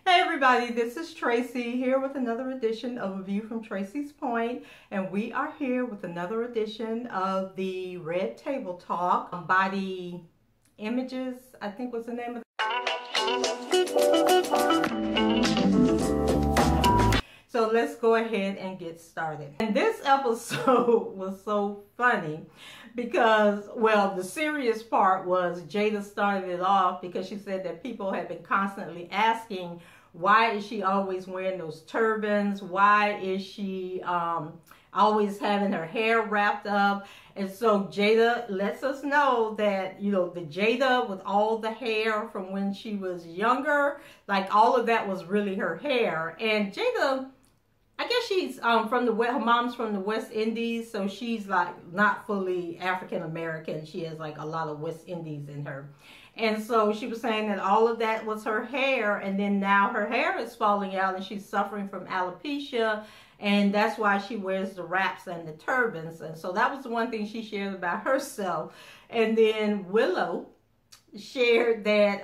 Hey everybody, this is Tracy here with another edition of A View from Tracy's Point, and we are here with another edition of the Red Table Talk. Body Images, I think was the name of it. So let's go ahead and get started. And this episode was so funny because, well, the serious part was Jada started it off because she said that people have been constantly asking, why is she always wearing those turbans? Why is she always having her hair wrapped up? And so Jada lets us know that, you know, the Jada with all the hair from when she was younger, like all of that was really her hair. And Jada, I guess she's from the her mom's from the West Indies, so she's like not fully African American. She has like a lot of West Indies in her. And so she was saying that all of that was her hair, and then now her hair is falling out and she's suffering from alopecia, and that's why she wears the wraps and the turbans. And so that was the one thing she shared about herself. And then Willow shared that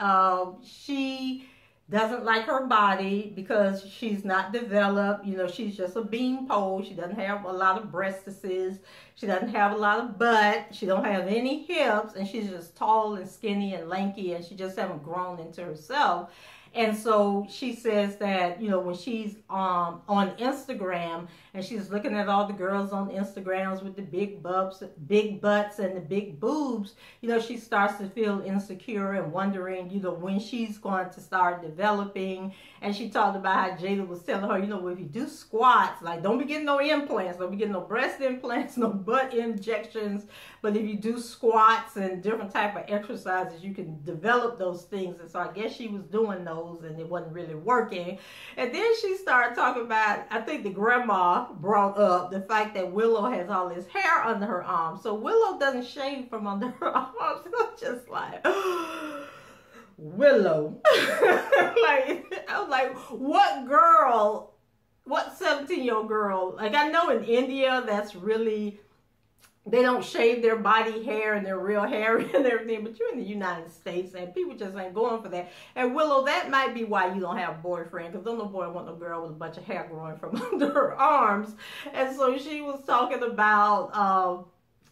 she doesn't like her body because she's not developed. You know, she's just a beanpole. She doesn't have a lot of breastises. She doesn't have a lot of butt. She don't have any hips, and she's just tall and skinny and lanky, and she just haven't grown into herself. And so she says that, you know, when she's on Instagram and she's looking at all the girls on Instagrams with the big butts and the big boobs, you know, she starts to feel insecure and wondering, you know, when she's going to start developing. And she talked about how Jada was telling her, you know, if you do squats, like don't be getting no implants, don't be getting no breast implants, no butt injections. But if you do squats and different type of exercises, you can develop those things. And so I guess she was doing those and it wasn't really working. And then she started talking about, I think the grandma brought up the fact that Willow has all this hair under her arms. So Willow doesn't shave from under her arms. It's just like, Willow. Like, I was like, what girl, what 17-year-old girl? Like, I know in India that's really, they don't shave their body hair and their real hair and everything, but you're in the United States and people just ain't going for that. And Willow, that might be why you don't have a boyfriend, because don't no boy want no girl with a bunch of hair growing from under her arms. And so she was talking about,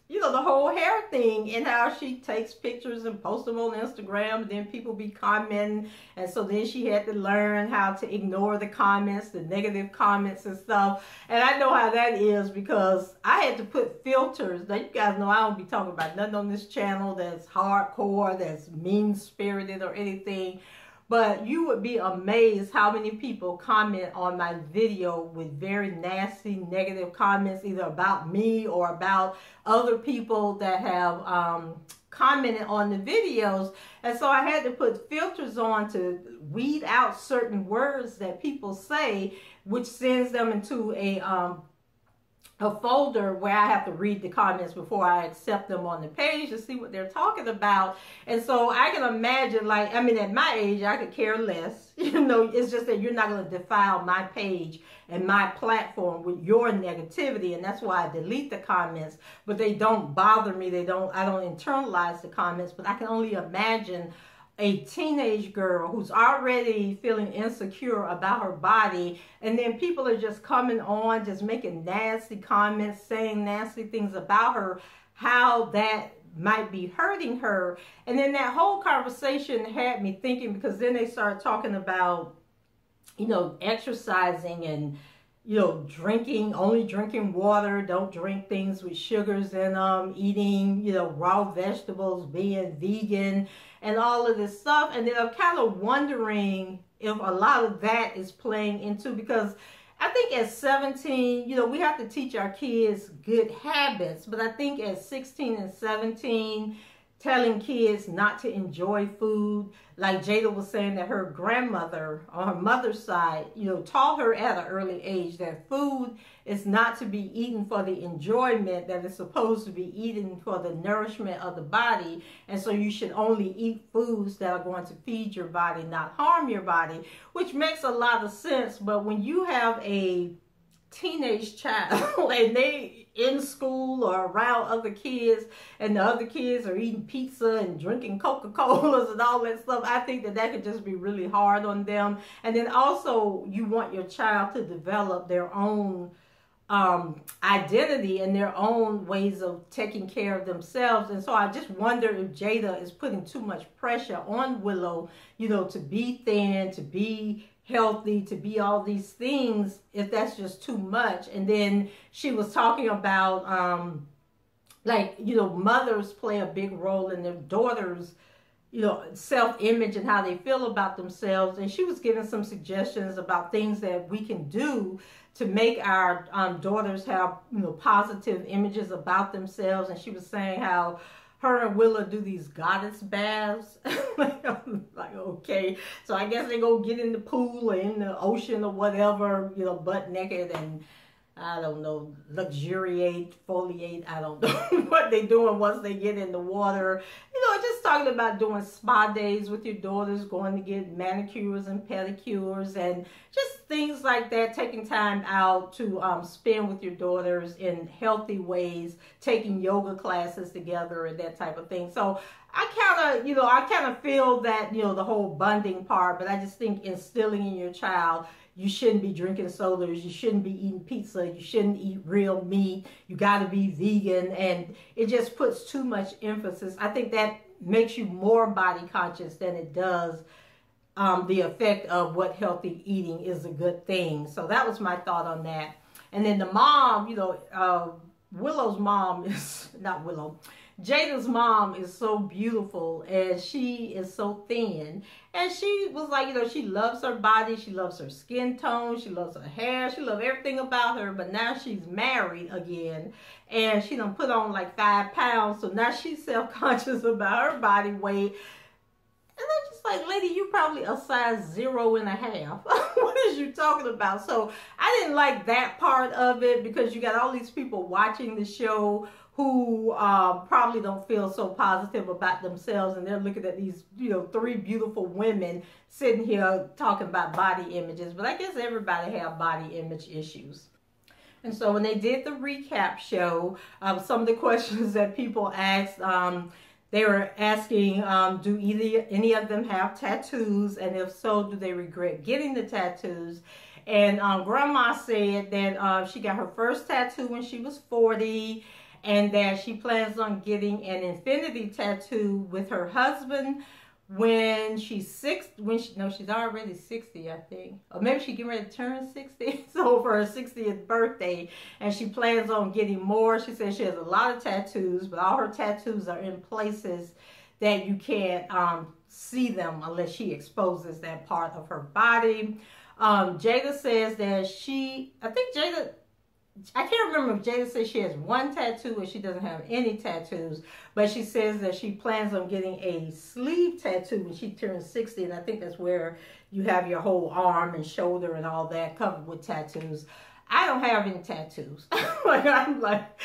you know, the whole hair thing and how she takes pictures and posts them on Instagram, and then people be commenting. And so then she had to learn how to ignore the comments, the negative comments and stuff. And I know how that is because I had to put filters. Now, you guys know I don't be talking about nothing on this channel that's hardcore, that's mean-spirited or anything. But you would be amazed how many people comment on my video with very nasty, negative comments, either about me or about other people that have commented on the videos. And so I had to put filters on to weed out certain words that people say, which sends them into a folder where I have to read the comments before I accept them on the page to see what they're talking about. And so I can imagine, like, I mean, at my age, I could care less. You know, it's just that you're not going to defile my page and my platform with your negativity. And that's why I delete the comments, but they don't bother me. I don't internalize the comments, but I can only imagine a teenage girl who's already feeling insecure about her body, and then people are just coming on, just making nasty comments, saying nasty things about her, how that might be hurting her. And then that whole conversation had me thinking, because then they started talking about, you know, exercising and, you know, drinking, only drinking water, don't drink things with sugars in them, eating, you know, raw vegetables, being vegan, and all of this stuff. And then I'm kind of wondering if a lot of that is playing into, because I think at 17, you know, we have to teach our kids good habits, but I think at 16 and 17, telling kids not to enjoy food, like Jada was saying that her grandmother on her mother's side, you know, taught her at an early age that food is not to be eaten for the enjoyment, that it's supposed to be eaten for the nourishment of the body. And so you should only eat foods that are going to feed your body, not harm your body, which makes a lot of sense. But when you have a teenage child and they in school or around other kids, and the other kids are eating pizza and drinking Coca-Colas and all that stuff, I think that could just be really hard on them. And then also, you want your child to develop their own identity and their own ways of taking care of themselves. And so I just wonder if Jada is putting too much pressure on Willow, you know, to be thin, to be healthy, to be all these things, if that's just too much. And then she was talking about like, you know, mothers play a big role in their daughters, you know, self-image and how they feel about themselves. And she was giving some suggestions about things that we can do to make our daughters have, you know, positive images about themselves. And she was saying how her and Willow do these goddess baths. I'm like, okay. So I guess they go get in the pool or in the ocean or whatever, you know, butt naked and, I don't know, luxuriate, foliate, I don't know what they're doing once they get in the water. You know, just talking about doing spa days with your daughters, going to get manicures and pedicures and just things like that, taking time out to spend with your daughters in healthy ways, taking yoga classes together and that type of thing. So I kind of feel that, you know, the whole bonding part, but I just think instilling in your child, you shouldn't be drinking sodas, you shouldn't be eating pizza, you shouldn't eat real meat, you got to be vegan, and it just puts too much emphasis. I think that makes you more body conscious than it does the effect of what healthy eating is a good thing. So that was my thought on that. And then the mom, you know, Willow's mom is, not Willow, Jada's mom is so beautiful, and she is so thin. And she was like, you know, she loves her body, she loves her skin tone, she loves her hair, she loves everything about her. But now she's married again, and she done put on like 5 pounds. So now she's self-conscious about her body weight. And I'm just like, lady, you probably a size 0.5. What is you talking about? So I didn't like that part of it, because you got all these people watching the show who probably don't feel so positive about themselves, and they're looking at these, you know, 3 beautiful women sitting here talking about body images. But I guess everybody have body image issues. And so when they did the recap show, some of the questions that people asked, they were asking, do any of them have tattoos? And if so, do they regret getting the tattoos? And Grandma said that she got her first tattoo when she was 40, and that she plans on getting an infinity tattoo with her husband when she's she's already 60, I think. Or maybe she's getting ready to turn 60. So for her 60th birthday, and she plans on getting more. She says she has a lot of tattoos, but all her tattoos are in places that you can't see them unless she exposes that part of her body. Jada says that I can't remember if Jada says she has 1 tattoo or she doesn't have any tattoos, but she says that she plans on getting a sleeve tattoo when she turns 60, and I think that's where you have your whole arm and shoulder and all that covered with tattoos. I don't have any tattoos. I'm like,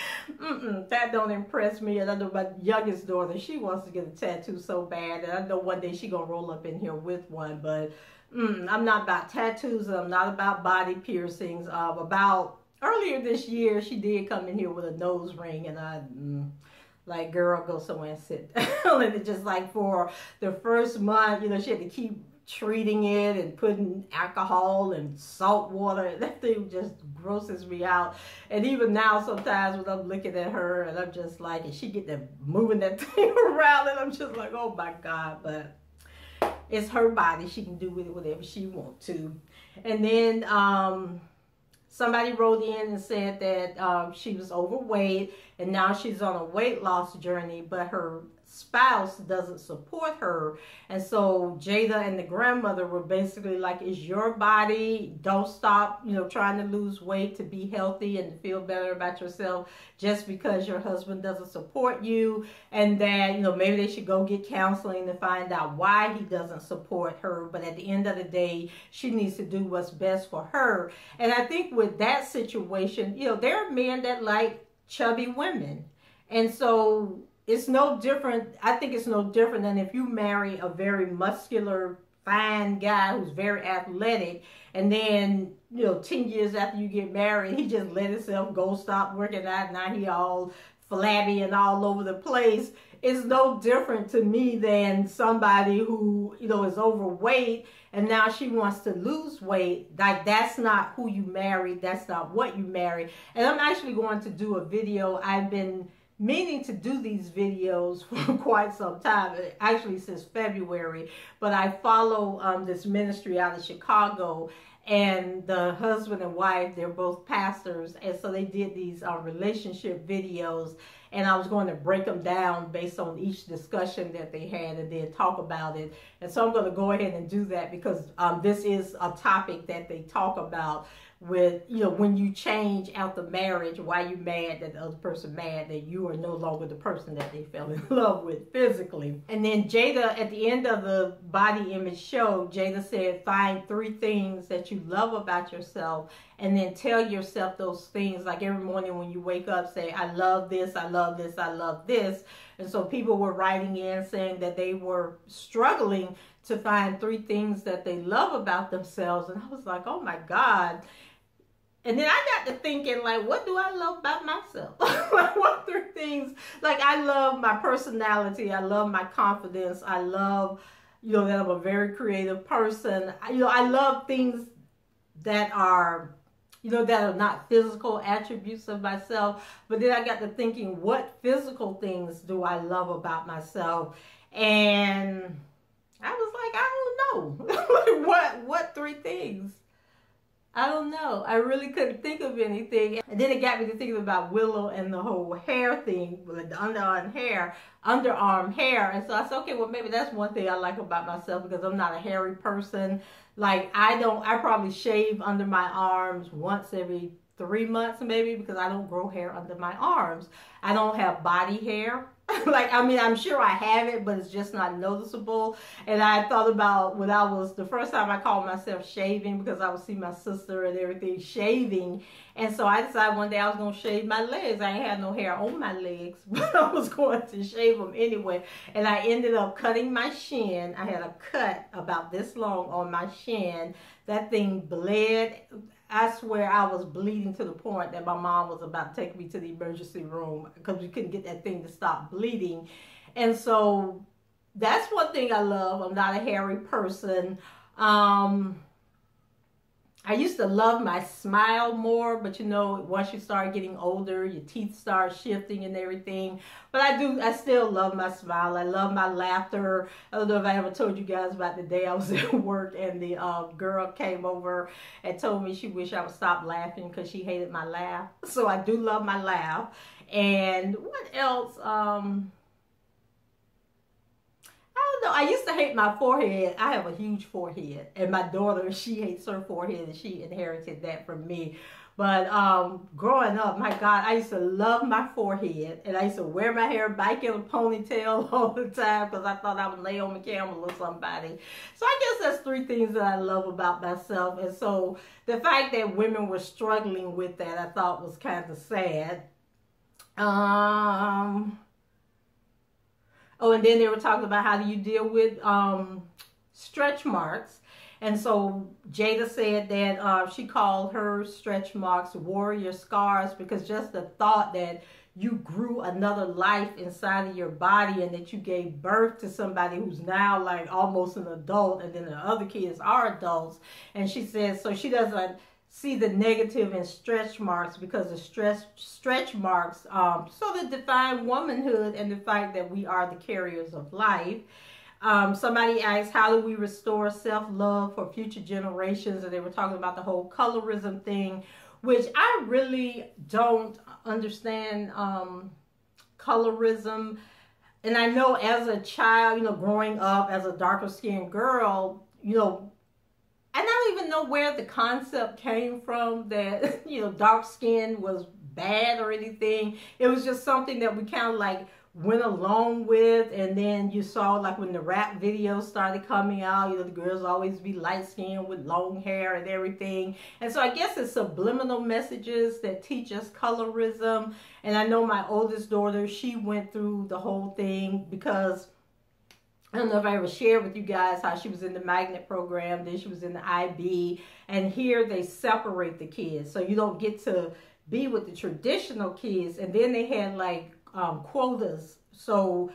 that don't impress me. And I know my youngest daughter, she wants to get a tattoo so bad, and I know one day she's gonna roll up in here with one, but I'm not about tattoos, and I'm not about body piercings. Earlier this year, she did come in here with a nose ring, and I, like, girl, go somewhere and sit down. And it just like for the first month, you know, she had to keep treating it and putting alcohol and salt water. That thing just grosses me out. And even now, sometimes when I'm looking at her, and I'm just like, and she get to moving that thing around, and I'm just like, oh my God. But it's her body. She can do with it whatever she wants to. And then, somebody wrote in and said that she was overweight, and now she's on a weight loss journey, but her spouse doesn't support her. And so Jada and the grandmother were basically like, it's your body. Don't stop, you know, trying to lose weight to be healthy and feel better about yourself just because your husband doesn't support you. And that, you know, maybe they should go get counseling to find out why he doesn't support her. But at the end of the day, she needs to do what's best for her. And I think with that situation, you know, there are men that like chubby women. And so it's no different. I think it's no different than if you marry a very muscular, fine guy who's very athletic, and then, you know, 10 years after you get married, he just let himself go, stop working out, now he all flabby and all over the place. It's no different to me than somebody who, you know, is overweight and now she wants to lose weight. Like, that's not who you married. That's not what you married. And I'm actually going to do a video. I've been meaning to do these videos for quite some time, actually since February. But I follow this ministry out of Chicago, and the husband and wife, they're both pastors, and so they did these relationship videos, and I was going to break them down based on each discussion that they had and then talk about it. And so I'm going to go ahead and do that because this is a topic that they talk about with, you know, when you change after marriage, why you mad that the other person mad that you are no longer the person that they fell in love with physically. And then Jada, at the end of the body image show, Jada said, find 3 things that you love about yourself, and then tell yourself those things. Like every morning when you wake up, say, I love this, I love this, I love this. And so people were writing in saying that they were struggling to find 3 things that they love about themselves. And I was like, oh my God. And then I got to thinking, like, what do I love about myself? Like, what 3 things? Like, I love my personality. I love my confidence. I love, you know, that I'm a very creative person. You know, I love things that are, you know, that are not physical attributes of myself. But then I got to thinking, what physical things do I love about myself? And I was like, I don't know. What 3 things? I don't know. I really couldn't think of anything. And then it got me to thinking about Willow and the whole hair thing, with the underarm hair. And so I said, okay, well, maybe that's one thing I like about myself, because I'm not a hairy person. Like, I probably shave under my arms once every 3 months maybe, because I don't grow hair under my arms. I don't have body hair. Like, I mean, I'm sure I have it, but it's just not noticeable. And I thought about when I was, the first time I called myself shaving, because I would see my sister and everything shaving. And so I decided one day I was going to shave my legs. I ain't had no hair on my legs, but I was going to shave them anyway. And I ended up cutting my shin. I had a cut about this long on my shin. That thing bled. I swear I was bleeding to the point that my mom was about to take me to the emergency room because we couldn't get that thing to stop bleeding. And so that's one thing I love. I'm not a hairy person. I used to love my smile more, but you know, once you start getting older, your teeth start shifting and everything. But I still love my smile. I love my laughter. I don't know if I ever told you guys about the day I was at work and the girl came over and told me she wished I would stop laughing because she hated my laugh. So I do love my laugh. And what else? No, I used to hate my forehead. I have a huge forehead, and my daughter, she hates her forehead, and she inherited that from me. But growing up, my God, I used to love my forehead, and I used to wear my hair back in a ponytail all the time because I thought I would lay on the camel or somebody. So I guess that's 3 things that I love about myself. And so the fact that women were struggling with that, I thought was kind of sad. Oh, and then they were talking about how do you deal with stretch marks. And so Jada said that she called her stretch marks warrior scars, because just the thought that you grew another life inside of your body and that you gave birth to somebody who's now like almost an adult, and then the other kids are adults. And she said, so she doesn't see the negative in stretch marks, because the stretch marks sort of define womanhood and the fact that we are the carriers of life. Somebody asked, how do we restore self-love for future generations? And they were talking about the whole colorism thing, which I really don't understand colorism. And I know as a child, you know, growing up as a darker skinned girl, you know, and I don't even know where the concept came from that, you know, dark skin was bad or anything. It was just something that we kind of like went along with. And then you saw, like, when the rap videos started coming out, you know, the girls always be light skinned with long hair and everything. And so I guess it's subliminal messages that teach us colorism. And I know my oldest daughter, she went through the whole thing because I don't know if I ever shared with you guys how she was in the magnet program, then she was in the IB, and here they separate the kids. So you don't get to be with the traditional kids, and then they had like quotas. So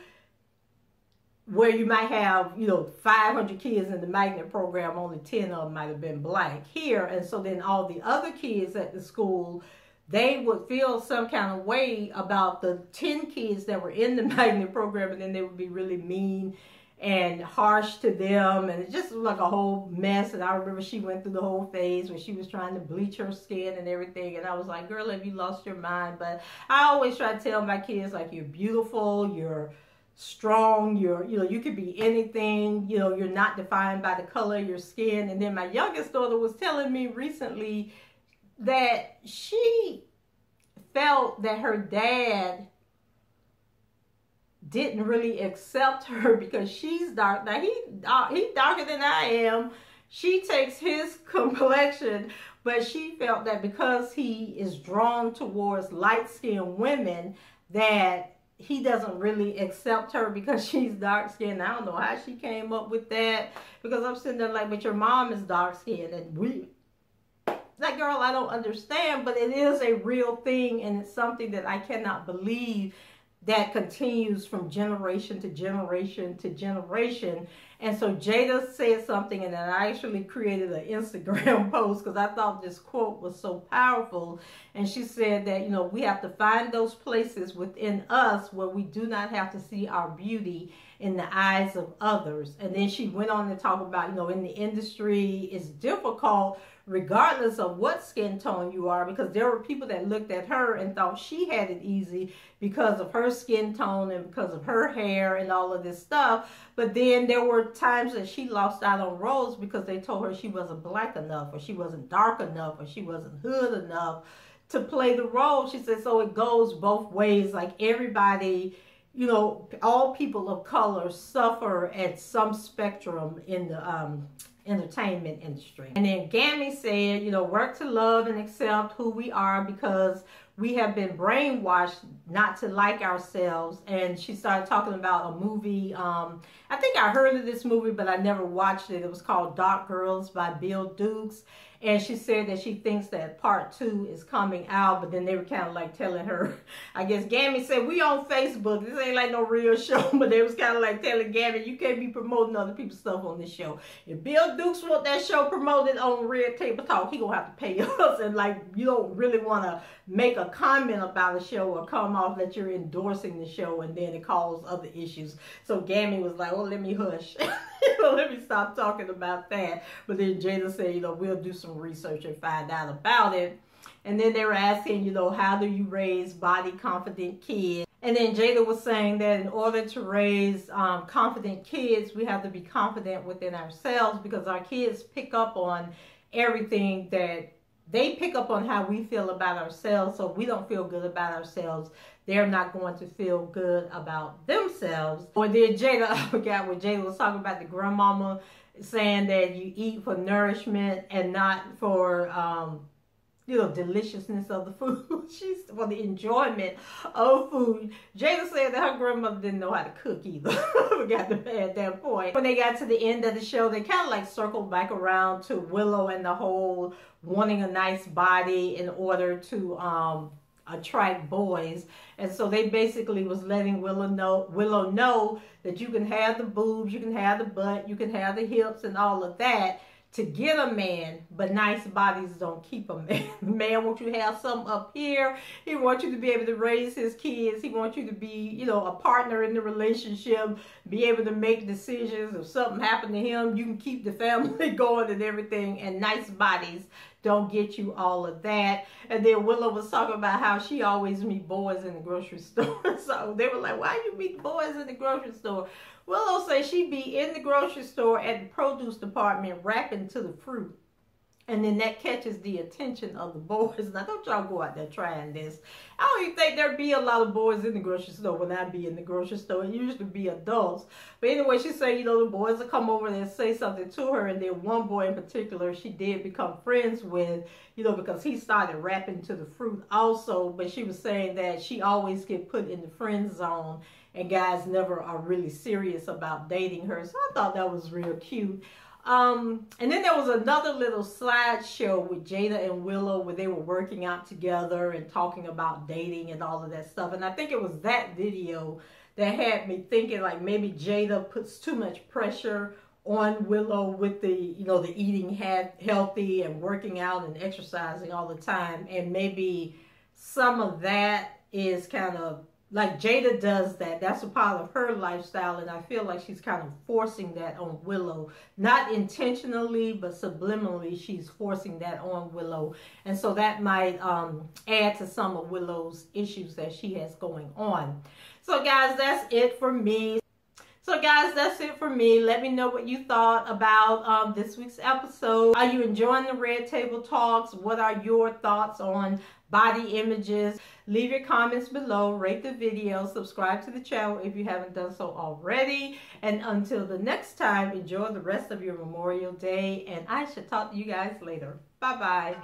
where you might have, 500 kids in the magnet program, only 10 of them might have been black here. And so then all the other kids at the school, they would feel some kind of way about the 10 kids that were in the magnet program, and then they would be really mean and harsh to them, and it just was like a whole mess. And I remember she went through the whole phase where she was trying to bleach her skin and everything, and I was like, girl, have you lost your mind? But I always try to tell my kids, like, you're beautiful, you're strong, you could be anything, you're not defined by the color of your skin. And then my youngest daughter was telling me recently that she felt that her dad didn't really accept her because she's dark. Now he's darker than I am. She takes his complexion, but she felt that because he is drawn towards light-skinned women, that he doesn't really accept her because she's dark-skinned. I don't know how she came up with that, because I'm sitting there like, but your mom is dark-skinned, and like, girl, I don't understand, but it is a real thing, and it's something that I cannot believe that continues from generation to generation to generation. And so Jada said something, and then I actually created an Instagram post because I thought this quote was so powerful. And she said that, we have to find those places within us where we do not have to see our beauty in the eyes of others. And then she went on to talk about, in the industry, it's difficult regardless of what skin tone you are, because there were people that looked at her and thought she had it easy because of her skin tone and because of her hair and all of this stuff. But then there were times that she lost out on roles because they told her she wasn't black enough, or she wasn't dark enough, or she wasn't hood enough to play the role. She said, so it goes both ways. Like, everybody, all people of color suffer at some spectrum in the entertainment industry. And then Gammy said, work to love and accept who we are, because we have been brainwashed not to like ourselves. And she started talking about a movie. I think I heard of this movie, but I never watched it. It was called Dark Girls by Bill Dukes. And she said that she thinks that part 2 is coming out, but then they were kind of like telling her, I guess Gammy said, we on Facebook, this ain't like no real show, but they was kind of like telling Gammy, you can't be promoting other people's stuff on this show. If Bill Dukes want that show promoted on Red Table Talk, he gonna have to pay us. And like, you don't really want to make a comment about a show or come off that you're endorsing the show, and then it causes other issues. So Gammy was like, oh, let me hush. Let me stop talking about that. But then Jada said, we'll do some research and find out about it. And then they were asking, how do you raise body confident kids? And then Jada was saying that in order to raise confident kids, we have to be confident within ourselves, because our kids pick up on everything that they pick up on how we feel about ourselves. So if we don't feel good about ourselves, they're not going to feel good about themselves. Or then Jada, I forgot what Jada was talking about, the grandmama saying that you eat for nourishment and not for, deliciousness of the food. She's for the enjoyment of food. Jada said that her grandmother didn't know how to cook either. I forgot to add that point. When they got to the end of the show, they kind of like circled back around to Willow and the whole wanting a nice body in order to attract boys. And so they basically was letting Willow know that you can have the boobs, you can have the butt, you can have the hips and all of that to get a man, but nice bodies don't keep a man. The man wants you to have something up here. He wants you to be able to raise his kids. He wants you to be, a partner in the relationship, be able to make decisions. If something happened to him, you can keep the family going and everything. And nice bodies don't get you all of that. And then Willow was talking about how she always meet boys in the grocery store. So they were like, why you meet boys in the grocery store? Willow says she be in the grocery store at the produce department wrapping to the fruit. And then that catches the attention of the boys. Now, don't y'all go out there trying this. I don't even think there'd be a lot of boys in the grocery store when I be in the grocery store. It usually be adults. But anyway, she said, the boys will come over and say something to her. And then one boy in particular, she did become friends with, because he started wrapping to the fruit also. But she was saying that she always get put in the friend zone. and guys never are really serious about dating her. So I thought that was real cute. And then there was another little slideshow with Jada and Willow where they were working out together and talking about dating and all of that stuff. And I think it was that video that had me thinking like maybe Jada puts too much pressure on Willow with the, you know, the eating healthy and working out and exercising all the time. And maybe some of that is kind of like Jada does that. That's a part of her lifestyle. And I feel like she's kind of forcing that on Willow. Not intentionally, but subliminally, she's forcing that on Willow. And so that might add to some of Willow's issues that she has going on. So guys, that's it for me. So guys, that's it for me. Let me know what you thought about this week's episode. Are you enjoying the Red Table Talks? What are your thoughts on body images? Leave your comments below, rate the video, subscribe to the channel if you haven't done so already. And until the next time, enjoy the rest of your Memorial Day. And I shall talk to you guys later. Bye-bye.